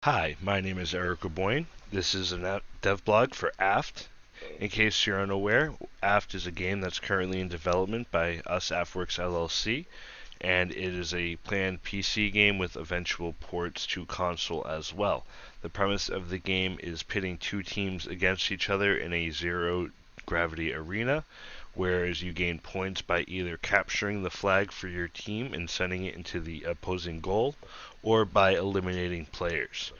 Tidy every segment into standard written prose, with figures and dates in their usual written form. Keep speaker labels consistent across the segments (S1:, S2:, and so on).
S1: Hi, my name is Eric Boyne. This is a Devblog for AFT. In case you're unaware, AFT is a game that's currently in development by us AFTWorks LLC, and it is a planned PC game with eventual ports to console as well. The premise of the game is pitting two teams against each other in a zero gravity arena, whereas you gain points by either capturing the flag for your team and sending it into the opposing goal, or by eliminating players.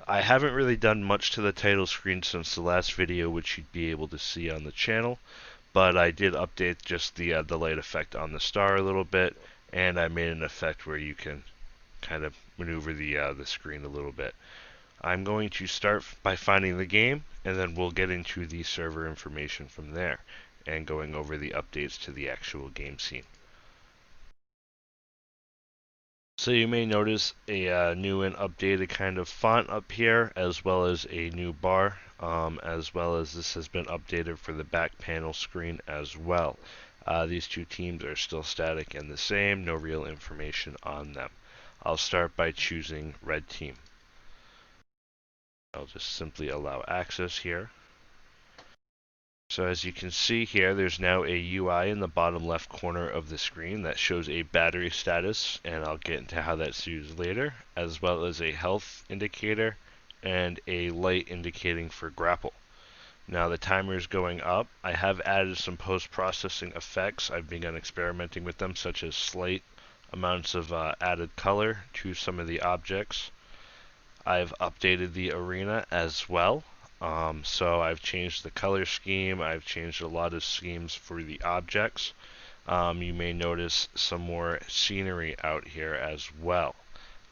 S1: I haven't really done much to the title screen since the last video, which you'd be able to see on the channel, but I did update just the light effect on the star a little bit, and I made an effect where you can kind of maneuver the screen a little bit. I'm going to start by finding the game, and then we'll get into the server information from there, and going over the updates to the actual game scene. So you may notice a new and updated kind of font up here, as well as a new bar, as well as this has been updated for the back panel screen as well. These two teams are still static and the same, no real information on them. I'll start by choosing red team. I'll just simply allow access here. So as you can see here, there's now a UI in the bottom left corner of the screen that shows a battery status, and I'll get into how that's used later, as well as a health indicator and a light indicating for grapple. Now the timer is going up. I have added some post-processing effects. I've begun experimenting with them, such as slight amounts of added color to some of the objects. I've updated the arena as well. So I've changed the color scheme, I've changed a lot of schemes for the objects. You may notice some more scenery out here as well,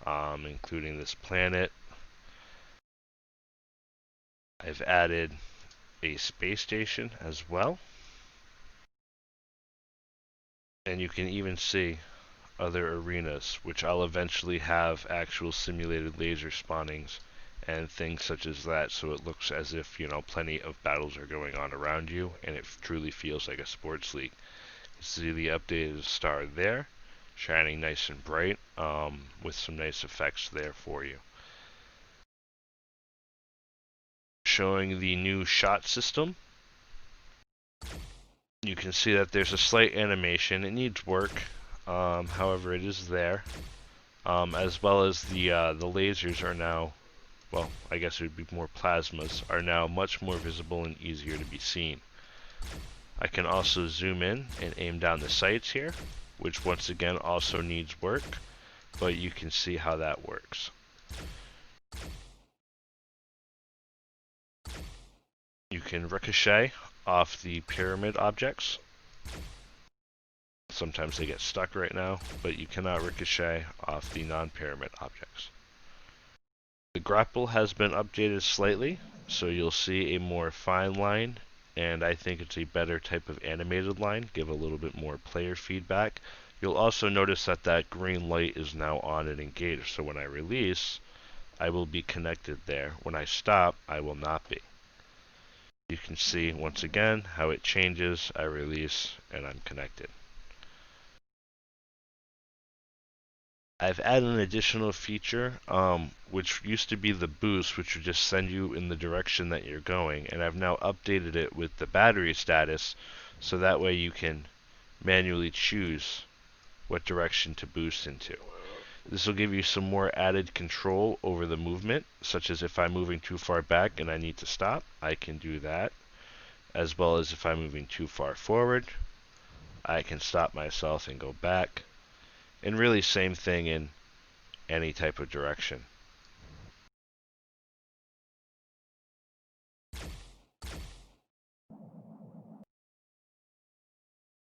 S1: including this planet. I've added a space station as well. And you can even see other arenas, which I'll eventually have actual simulated laser spawnings and things such as that, so it looks as if, plenty of battles are going on around you, and it truly feels like a sports league. You see the updated star there, shining nice and bright, with some nice effects there for you. Showing the new shot system. You can see that there's a slight animation. It needs work, however it is there. As well as the lasers are now, well, I guess it would be more plasmas, are now much more visible and easier to be seen. I can also zoom in and aim down the sights here, which once again also needs work, but you can see how that works. You can ricochet off the pyramid objects. Sometimes they get stuck right now, but you cannot ricochet off the non-pyramid objects. The grapple has been updated slightly, so you'll see a more fine line, and I think it's a better type of animated line, give a little bit more player feedback. You'll also notice that that green light is now on and engaged, so when I release, I will be connected there. When I stop, I will not be. You can see, once again, how it changes. I release, and I'm connected. I've added an additional feature, which used to be the boost, which would just send you in the direction that you're going, and I've now updated it with the battery status, so that way you can manually choose what direction to boost into. This will give you some more added control over the movement, such as if I'm moving too far back and I need to stop, I can do that, as well as if I'm moving too far forward, I can stop myself and go back. And really same thing in any type of direction.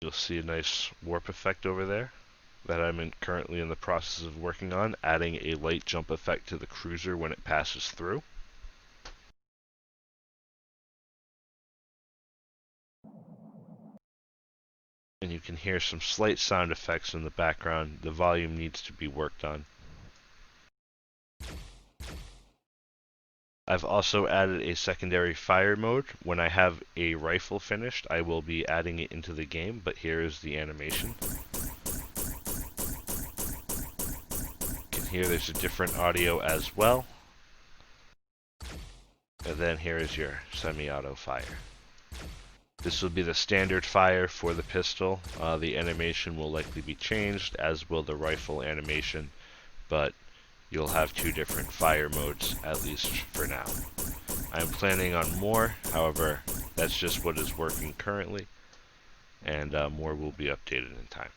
S1: You'll see a nice warp effect over there that I'm currently in the process of working on, adding a light jump effect to the cruiser when it passes through. And you can hear some slight sound effects in the background. The volume needs to be worked on. I've also added a secondary fire mode. When I have a rifle finished, I will be adding it into the game, but here is the animation. You can hear there's a different audio as well. And then here is your semi-auto fire. This will be the standard fire for the pistol. The animation will likely be changed, as will the rifle animation, but you'll have two different fire modes, at least for now. I'm planning on more, however, that's just what is working currently, and more will be updated in time.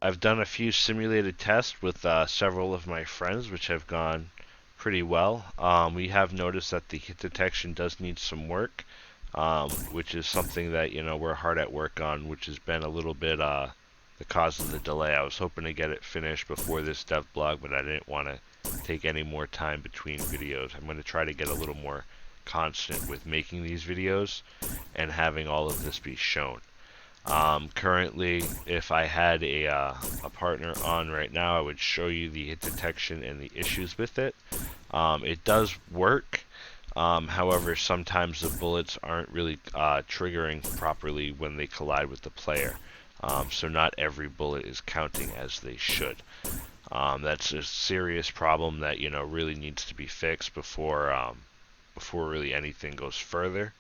S1: I've done a few simulated tests with several of my friends, which have gone pretty well. We have noticed that the hit detection does need some work, which is something that we're hard at work on, which has been a little bit the cause of the delay. I was hoping to get it finished before this devblog, but I didn't want to take any more time between videos. I'm going to try to get a little more constant with making these videos and having all of this be shown. Currently, if I had a partner on right now, I would show you the hit detection and the issues with it. It does work. However, sometimes the bullets aren't really triggering properly when they collide with the player. So not every bullet is counting as they should. That's a serious problem that really needs to be fixed before really anything goes further.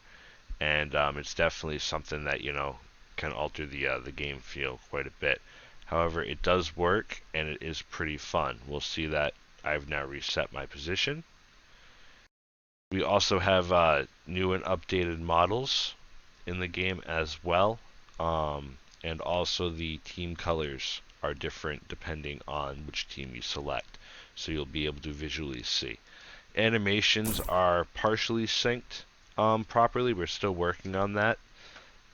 S1: And it's definitely something that can alter the game feel quite a bit. However, it does work and it is pretty fun. We'll see that I've now reset my position. We also have new and updated models in the game as well, and also the team colors are different depending on which team you select, so you'll be able to visually see. Animations are partially synced properly. We're still working on that,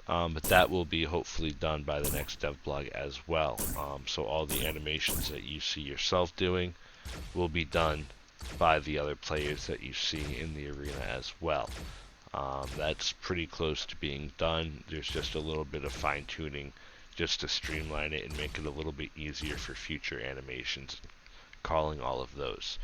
S1: but that will be hopefully done by the next devblog as well. So all the animations that you see yourself doing will be done by the other players that you see in the arena as well. That's pretty close to being done. There's just a little bit of fine-tuning just to streamline it and make it a little bit easier for future animations, calling all of those.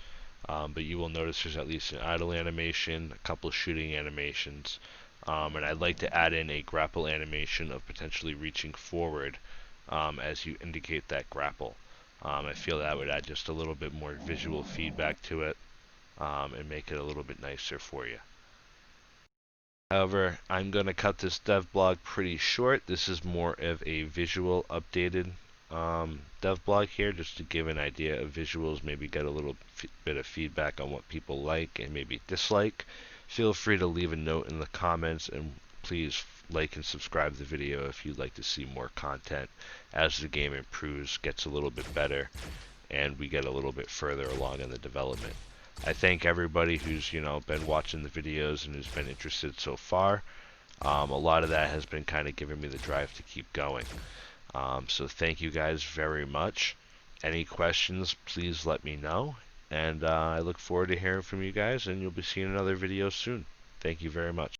S1: But you will notice there's at least an idle animation, a couple shooting animations, and I'd like to add in a grapple animation of potentially reaching forward as you indicate that grapple. I feel that would add just a little bit more visual feedback to it and make it a little bit nicer for you. However, I'm going to cut this devblog pretty short. This is more of a visual updated devblog here, just to give an idea of visuals, maybe get a little bit of feedback on what people like and maybe dislike. Feel free to leave a note in the comments, and please like and subscribe to the video if you'd like to see more content as the game improves, gets a little bit better, and we get a little bit further along in the development. I thank everybody who's been watching the videos and who's been interested so far. A lot of that has been kind of giving me the drive to keep going. So thank you guys very much. Any questions, please let me know. And I look forward to hearing from you guys, and you'll be seeing another video soon. Thank you very much.